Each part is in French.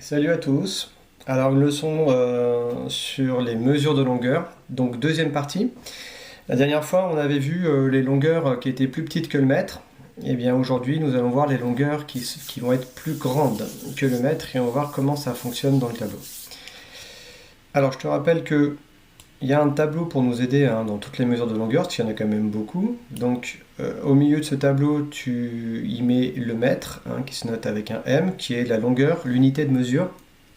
Salut à tous. Alors une leçon sur les mesures de longueur, donc deuxième partie. La dernière fois on avait vu les longueurs qui étaient plus petites que le mètre. Et bien aujourd'hui nous allons voir les longueurs qui vont être plus grandes que le mètre et on va voir comment ça fonctionne dans le tableau. Alors je te rappelle que il y a un tableau pour nous aider dans toutes les mesures de longueur, parce qu'il y en a quand même beaucoup. Donc au milieu de ce tableau, tu y mets le mètre, qui se note avec un M, qui est la longueur, l'unité de mesure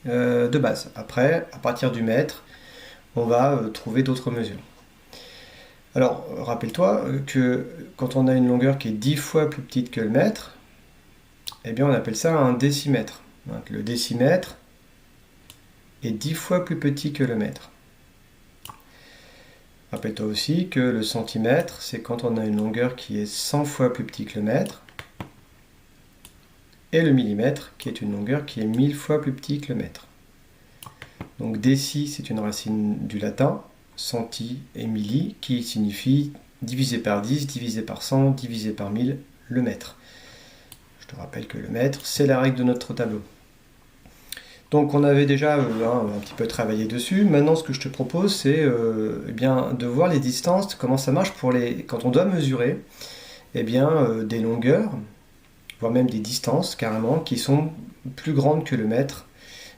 de base. Après, à partir du mètre, on va trouver d'autres mesures. Alors, rappelle-toi que quand on a une longueur qui est 10 fois plus petite que le mètre, eh bien on appelle ça un décimètre. Donc, le décimètre est 10 fois plus petit que le mètre. Rappelle-toi aussi que le centimètre, c'est quand on a une longueur qui est 100 fois plus petit que le mètre, et le millimètre, qui est une longueur qui est 1000 fois plus petit que le mètre. Donc déci, c'est une racine du latin, centi et milli, qui signifie divisé par 10, divisé par 100, divisé par 1000, le mètre. Je te rappelle que le mètre, c'est la règle de notre tableau. Donc on avait déjà un petit peu travaillé dessus. Maintenant ce que je te propose c'est de voir les distances, comment ça marche quand on doit mesurer des longueurs, voire même des distances carrément, qui sont plus grandes que le mètre,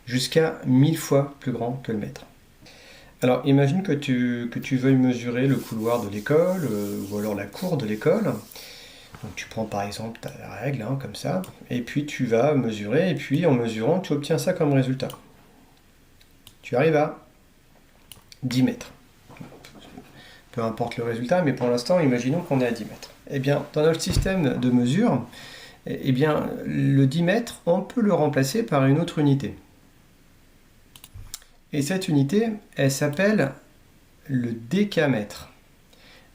jusqu'à 1000 fois plus grand que le mètre. Alors imagine que tu veuilles mesurer le couloir de l'école, ou alors la cour de l'école. Donc tu prends par exemple la règle, comme ça, et puis tu vas mesurer, et puis en mesurant, tu obtiens ça comme résultat. Tu arrives à 10 mètres. Peu importe le résultat, mais pour l'instant, imaginons qu'on est à 10 mètres. Eh bien, dans notre système de mesure, le 10 mètres, on peut le remplacer par une autre unité. Et cette unité, elle s'appelle le décamètre.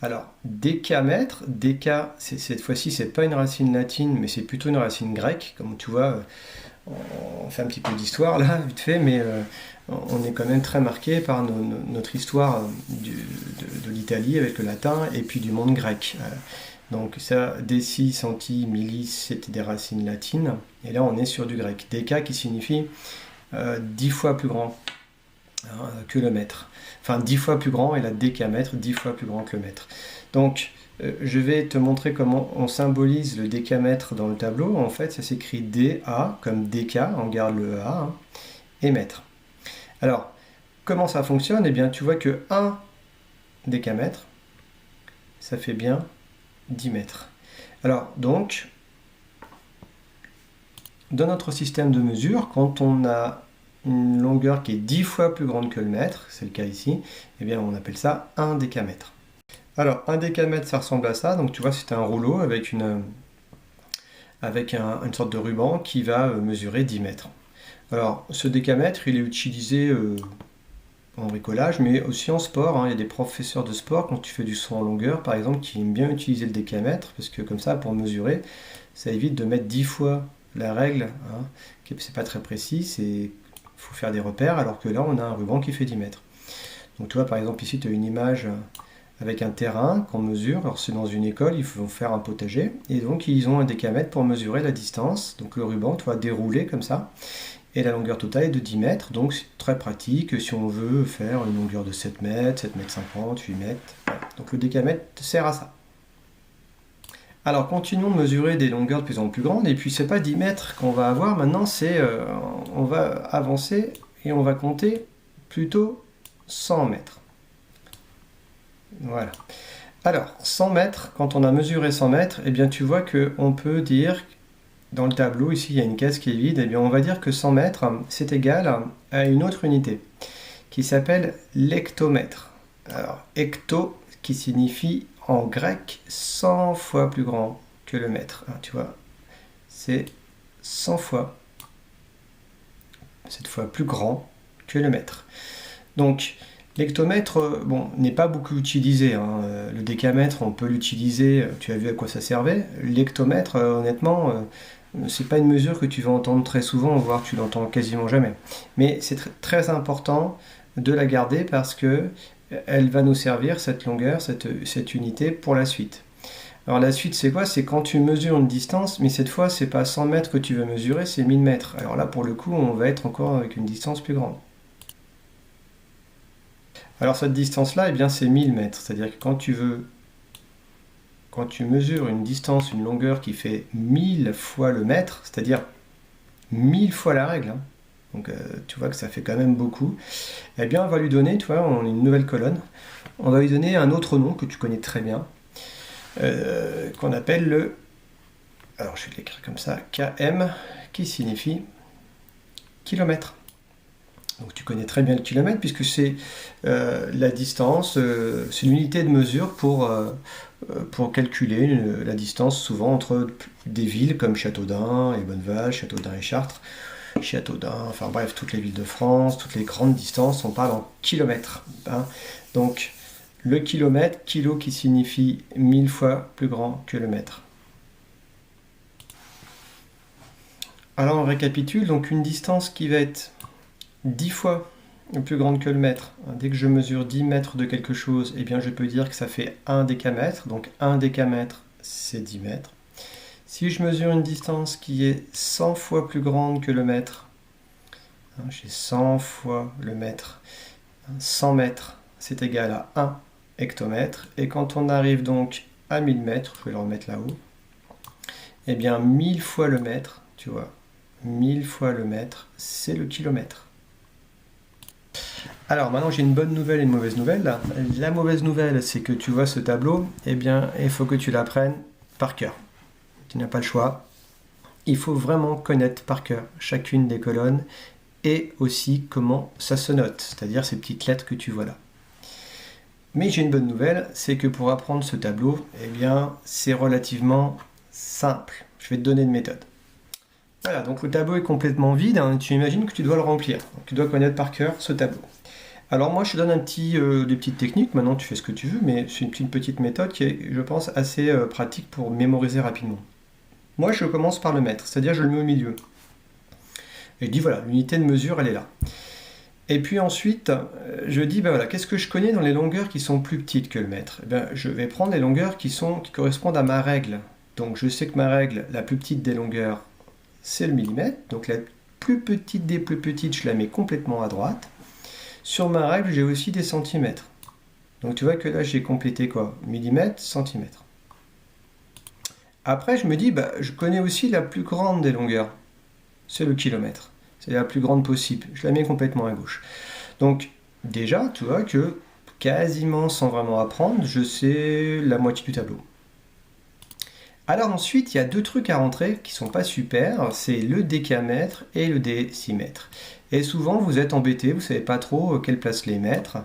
Alors, décamètre, déca, cette fois-ci, c'est pas une racine latine, mais c'est plutôt une racine grecque. Comme tu vois, on fait un petit peu d'histoire là, vite fait, mais on est quand même très marqué par notre histoire de l'Italie avec le latin et puis du monde grec. Donc ça, déci, centi, milli, c'était des racines latines. Et là, on est sur du grec. Déca qui signifie 10 fois plus grand que le mètre. Enfin 10 fois plus grand, et la décamètre 10 fois plus grand que le mètre. Donc je vais te montrer comment on symbolise le décamètre dans le tableau. En fait ça s'écrit DA comme déca, on garde le A, et mètre. Alors comment ça fonctionne? Eh bien tu vois que 1 décamètre ça fait bien 10 mètres. Alors donc dans notre système de mesure, quand on a une longueur qui est 10 fois plus grande que le mètre, c'est le cas ici, eh bien on appelle ça un décamètre. Alors un décamètre ça ressemble à ça, donc tu vois c'est un rouleau avec une sorte de ruban qui va mesurer 10 mètres. Alors ce décamètre il est utilisé en bricolage mais aussi en sport, il y a des professeurs de sport quand tu fais du saut en longueur par exemple qui aiment bien utiliser le décamètre parce que comme ça pour mesurer ça évite de mettre 10 fois la règle, c'est pas très précis, il faut faire des repères, alors que là on a un ruban qui fait 10 mètres. Donc tu vois par exemple ici tu as une image avec un terrain qu'on mesure, alors c'est dans une école, ils vont faire un potager, et donc ils ont un décamètre pour mesurer la distance, donc le ruban tu vois déroulé comme ça, et la longueur totale est de 10 mètres, donc c'est très pratique si on veut faire une longueur de 7 mètres, 7 mètres 50, 8 mètres, voilà. Donc le décamètre sert à ça. Alors continuons de mesurer des longueurs de plus en plus grandes, et puis c'est pas 10 mètres qu'on va avoir, maintenant on va avancer et on va compter plutôt 100 mètres. Voilà. Alors 100 mètres, quand on a mesuré 100 mètres, eh bien tu vois qu'on peut dire, dans le tableau ici il y a une case qui est vide, eh bien on va dire que 100 mètres c'est égal à une autre unité qui s'appelle l'hectomètre. Alors hecto qui signifie en grec 100 fois plus grand que le mètre. Tu vois, c'est 100 fois, cette fois plus grand que le mètre. Donc, l'hectomètre n'est pas beaucoup utilisé. Le décamètre, on peut l'utiliser, tu as vu à quoi ça servait. L'hectomètre, honnêtement, c'est pas une mesure que tu vas entendre très souvent, voire tu l'entends quasiment jamais. Mais c'est très important de la garder parce que elle va nous servir, cette longueur, cette unité, pour la suite. Alors la suite c'est quoi? C'est quand tu mesures une distance, mais cette fois c'est pas 100 mètres que tu veux mesurer, c'est 1000 mètres. Alors là pour le coup on va être encore avec une distance plus grande. Alors cette distance-là, eh bien c'est 1000 mètres. C'est-à-dire que quand tu mesures une distance, une longueur qui fait 1000 fois le mètre, c'est-à-dire 1000 fois la règle, hein, donc tu vois que ça fait quand même beaucoup, eh bien on va lui donner, tu vois, on a une nouvelle colonne, on va lui donner un autre nom que tu connais très bien, qu'on appelle le, alors je vais l'écrire comme ça, km, qui signifie kilomètre. Donc tu connais très bien le kilomètre puisque c'est la distance, c'est l'unité de mesure pour calculer la distance souvent entre des villes comme Châteaudun et Bonneval, Châteaudun et Chartres, Châteaudun, enfin bref, toutes les villes de France, toutes les grandes distances, on parle en kilomètres. Hein. Donc le kilomètre, kilo qui signifie 1000 fois plus grand que le mètre. Alors on récapitule, donc une distance qui va être 10 fois plus grande que le mètre. Dès que je mesure 10 mètres de quelque chose, eh bien je peux dire que ça fait 1 décamètre. Donc 1 décamètre, c'est 10 mètres. Si je mesure une distance qui est 100 fois plus grande que le mètre, j'ai 100 fois le mètre, 100 mètres, c'est égal à 1 hectomètre. Et quand on arrive donc à 1000 mètres, je vais le remettre là-haut, eh bien 1000 fois le mètre, tu vois, 1000 fois le mètre, c'est le kilomètre. Alors maintenant j'ai une bonne nouvelle et une mauvaise nouvelle. La mauvaise nouvelle c'est que tu vois ce tableau, eh bien il faut que tu l'apprennes par cœur. Tu n'as pas le choix. Il faut vraiment connaître par cœur chacune des colonnes et aussi comment ça se note, c'est-à-dire ces petites lettres que tu vois là. Mais j'ai une bonne nouvelle, c'est que pour apprendre ce tableau, eh bien c'est relativement simple. Je vais te donner une méthode. Voilà, donc le tableau est complètement vide, hein, tu imagines que tu dois le remplir. Donc, tu dois connaître par cœur ce tableau. Alors moi je te donne des petites techniques, maintenant tu fais ce que tu veux, mais c'est une petite méthode qui est, je pense, assez pratique pour mémoriser rapidement. Moi je commence par le mètre, c'est-à-dire je le mets au milieu. Et je dis voilà, l'unité de mesure elle est là. Et puis ensuite, je dis ben voilà, qu'est-ce que je connais dans les longueurs qui sont plus petites que le mètre? Eh bien, je vais prendre les longueurs qui correspondent à ma règle. Donc je sais que ma règle, la plus petite des longueurs, c'est le millimètre. Donc la plus petite des plus petites, je la mets complètement à droite. Sur ma règle, j'ai aussi des centimètres. Donc tu vois que là, j'ai complété quoi? Millimètre, centimètre. Après, je me dis, bah, je connais aussi la plus grande des longueurs. C'est le kilomètre. C'est la plus grande possible. Je la mets complètement à gauche. Donc déjà, tu vois que quasiment sans vraiment apprendre, je sais la moitié du tableau. Alors ensuite, il y a deux trucs à rentrer qui sont pas super, c'est le décamètre et le décimètre. Et souvent, vous êtes embêté, vous savez pas trop quelle place les mettre.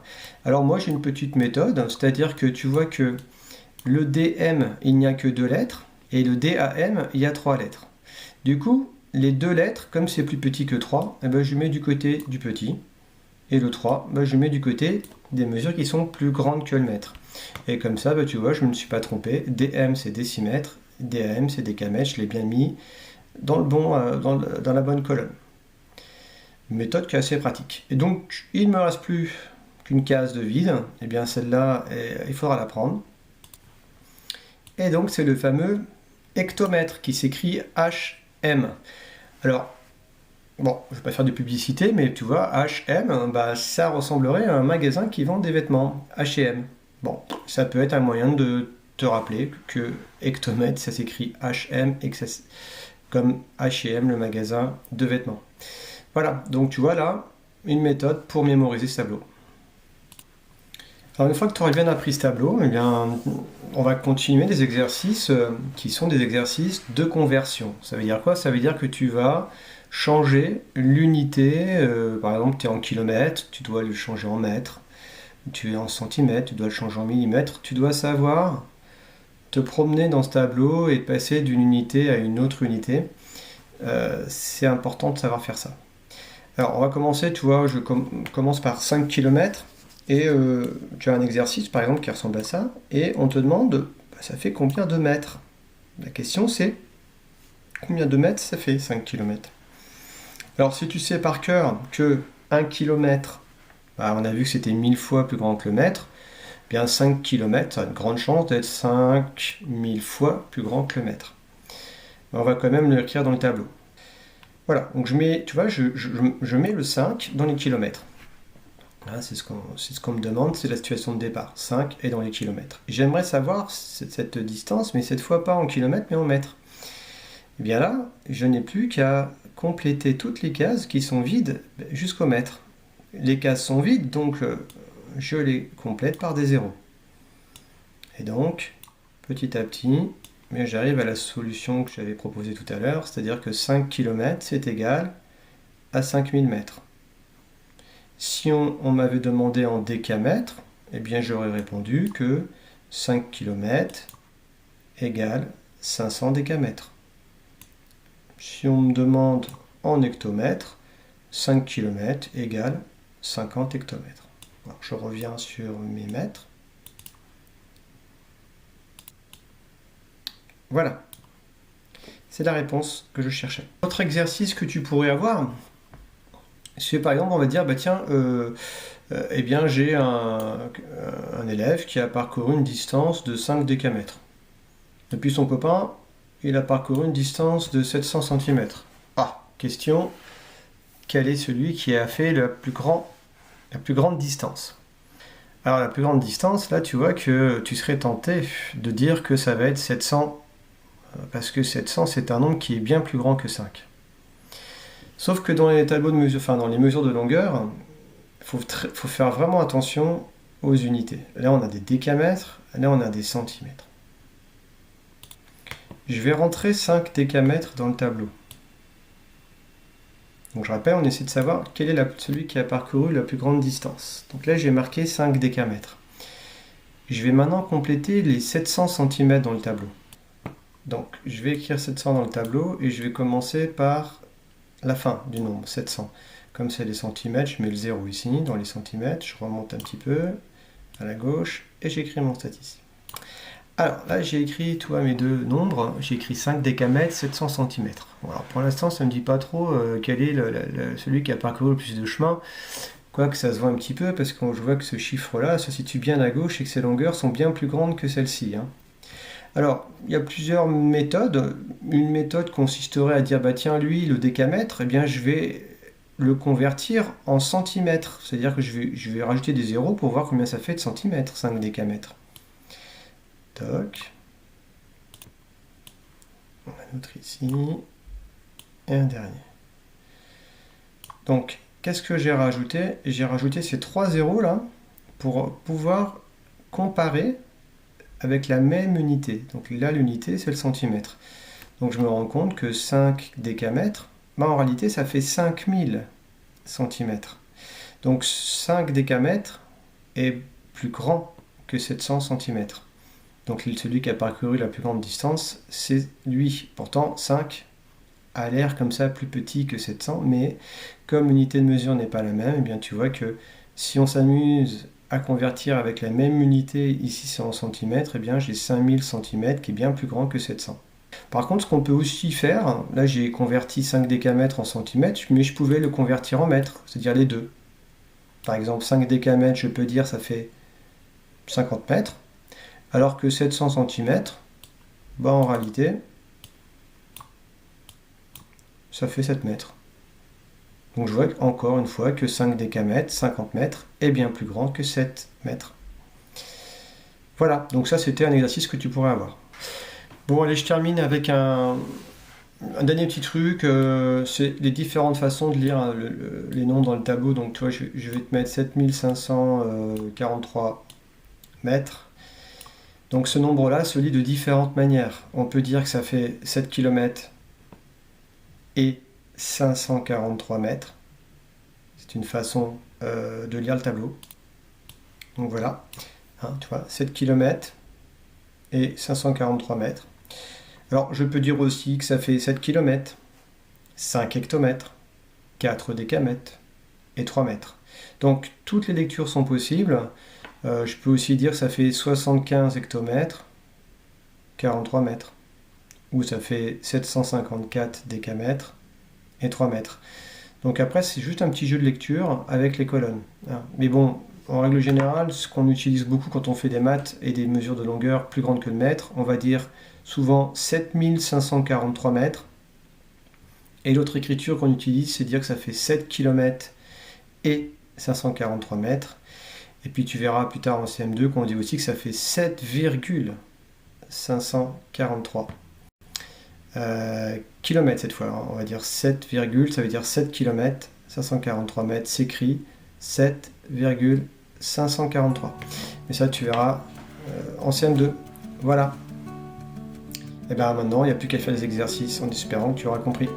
Alors moi, j'ai une petite méthode, c'est-à-dire que tu vois que le DM, il n'y a que 2 lettres, et le DAM, il y a 3 lettres. Du coup, les 2 lettres, comme c'est plus petit que 3, eh ben, je mets du côté du petit, et le 3, ben, je mets du côté des mesures qui sont plus grandes que le mètre. Et comme ça, ben, tu vois, je ne me suis pas trompé, DM c'est décimètre, DAM c'est décamètre, je l'ai bien mis dans la bonne colonne. Une méthode qui est assez pratique. Et donc, il ne me reste plus qu'une case de vide. Et bien celle-là, il faudra la prendre. Et donc, c'est le fameux hectomètre qui s'écrit HM. Alors, bon, je ne vais pas faire de publicité, mais tu vois, HM, bah, ça ressemblerait à un magasin qui vend des vêtements, H&M. Bon, ça peut être un moyen de te rappeler que hectomètre, ça s'écrit HM, et que comme H&M, le magasin de vêtements. Voilà, donc tu vois là, une méthode pour mémoriser ce tableau. Alors une fois que tu auras bien appris ce tableau, eh bien, on va continuer des exercices qui sont des exercices de conversion. Ça veut dire quoi? Ça veut dire que tu vas changer l'unité, par exemple tu es en kilomètres, tu dois le changer en mètres, tu es en centimètres, tu dois le changer en millimètres, tu dois savoir te promener dans ce tableau et passer d'une unité à une autre unité. C'est important de savoir faire ça. Alors on va commencer, tu vois, je commence par 5 km et tu as un exercice par exemple qui ressemble à ça et on te demande, bah, ça fait combien de mètres? La question c'est, combien de mètres ça fait 5 km? Alors si tu sais par cœur que 1 km, bah, on a vu que c'était 1000 fois plus grand que le mètre, bien 5 km, ça a une grande chance d'être 5000 fois plus grand que le mètre. Mais on va quand même l'écrire dans le tableau. Voilà, donc je mets, tu vois, je mets le 5 dans les kilomètres. Voilà, c'est ce qu'on me demande, c'est la situation de départ. 5 est dans les kilomètres. J'aimerais savoir cette distance, mais cette fois pas en kilomètres, mais en mètres. Et bien là, je n'ai plus qu'à compléter toutes les cases qui sont vides jusqu'au mètre. Les cases sont vides, donc je les complète par des zéros. Et donc, petit à petit, j'arrive à la solution que j'avais proposée tout à l'heure, c'est-à-dire que 5 km, c'est égal à 5000 mètres. Si on m'avait demandé en décamètres, eh bien j'aurais répondu que 5 km égale 500 décamètres. Si on me demande en hectomètres, 5 km égale 50 hectomètres. Alors, je reviens sur mes mètres. Voilà. C'est la réponse que je cherchais. Autre exercice que tu pourrais avoir, c'est par exemple, on va dire, bah tiens, eh bien j'ai un élève qui a parcouru une distance de 5 décamètres. Depuis son copain, il a parcouru une distance de 700 cm. Ah, question, quel est celui qui a fait la plus grande distance? Alors la plus grande distance, là tu vois que tu serais tenté de dire que ça va être 700, parce que 700 c'est un nombre qui est bien plus grand que 5. Sauf que dans les tableaux de mesure, enfin dans les mesures de longueur, il faut faire vraiment attention aux unités. Là on a des décamètres, là on a des centimètres. Je vais rentrer 5 décamètres dans le tableau. Donc je rappelle, on essaie de savoir quel est celui qui a parcouru la plus grande distance. Donc là j'ai marqué 5 décamètres. Je vais maintenant compléter les 700 cm dans le tableau. Donc je vais écrire 700 dans le tableau et je vais commencer par la fin du nombre, 700. Comme c'est les centimètres, je mets le 0 ici, dans les centimètres, je remonte un petit peu à la gauche et j'écris mon statistique. Alors là j'ai écrit mes deux nombres, j'ai écrit 5 décamètres, 700 cm. Alors pour l'instant ça ne me dit pas trop quel est celui qui a parcouru le plus de chemin, quoique ça se voit un petit peu parce que je vois que ce chiffre là se situe bien à gauche et que ses longueurs sont bien plus grandes que celle-ci. Alors il y a plusieurs méthodes. Une méthode consisterait à dire bah tiens lui le décamètre, eh bien je vais le convertir en centimètres, c'est-à-dire que je vais rajouter des zéros pour voir combien ça fait de centimètres, 5 décamètres. Toc. On a un autre ici. Et un dernier. Donc, qu'est-ce que j'ai rajouté? J'ai rajouté ces 3 zéros là pour pouvoir comparer avec la même unité. Donc là, l'unité, c'est le centimètre. Donc je me rends compte que 5 décamètres, en réalité, ça fait 5000 centimètres. Donc 5 décamètres est plus grand que 700 centimètres. Donc celui qui a parcouru la plus grande distance, c'est lui. Pourtant, 5 a l'air comme ça plus petit que 700, mais comme l'unité de mesure n'est pas la même, eh bien tu vois que si on s'amuse à convertir avec la même unité, ici c'est en centimètres, eh bien j'ai 5000 centimètres qui est bien plus grand que 700. Par contre, ce qu'on peut aussi faire, là j'ai converti 5 décamètres en centimètres, mais je pouvais le convertir en mètres, c'est-à-dire les deux. Par exemple, 5 décamètres, je peux dire ça fait 50 mètres. Alors que 700 cm, en réalité, ça fait 7 mètres. Donc je vois encore une fois que 5 décamètres, 50 mètres, est bien plus grand que 7 mètres. Voilà, donc ça c'était un exercice que tu pourrais avoir. Bon, allez, je termine avec un dernier petit truc, c'est les différentes façons de lire les nombres dans le tableau. Donc toi, je vais te mettre 7543 mètres. Donc ce nombre-là se lit de différentes manières. On peut dire que ça fait 7 km et 543 mètres. C'est une façon de lire le tableau. Donc voilà, tu vois, 7 km et 543 mètres. Alors je peux dire aussi que ça fait 7 km, 5 hectomètres, 4 décamètres et 3 mètres. Donc toutes les lectures sont possibles. Je peux aussi dire que ça fait 75 hectomètres, 43 mètres. Ou ça fait 754 décamètres et 3 mètres. Donc après, c'est juste un petit jeu de lecture avec les colonnes. Mais bon, en règle générale, ce qu'on utilise beaucoup quand on fait des maths et des mesures de longueur plus grandes que le mètre, on va dire souvent 7543 mètres. Et l'autre écriture qu'on utilise, c'est dire que ça fait 7 km et 543 mètres. Et puis tu verras plus tard en CM2 qu'on dit aussi que ça fait 7,543 km cette fois. On va dire 7, ça veut dire 7 km, 543 mètres, s'écrit 7,543. Mais ça tu verras en CM2. Voilà. Et bien maintenant, il n'y a plus qu'à faire des exercices en espérant que tu auras compris.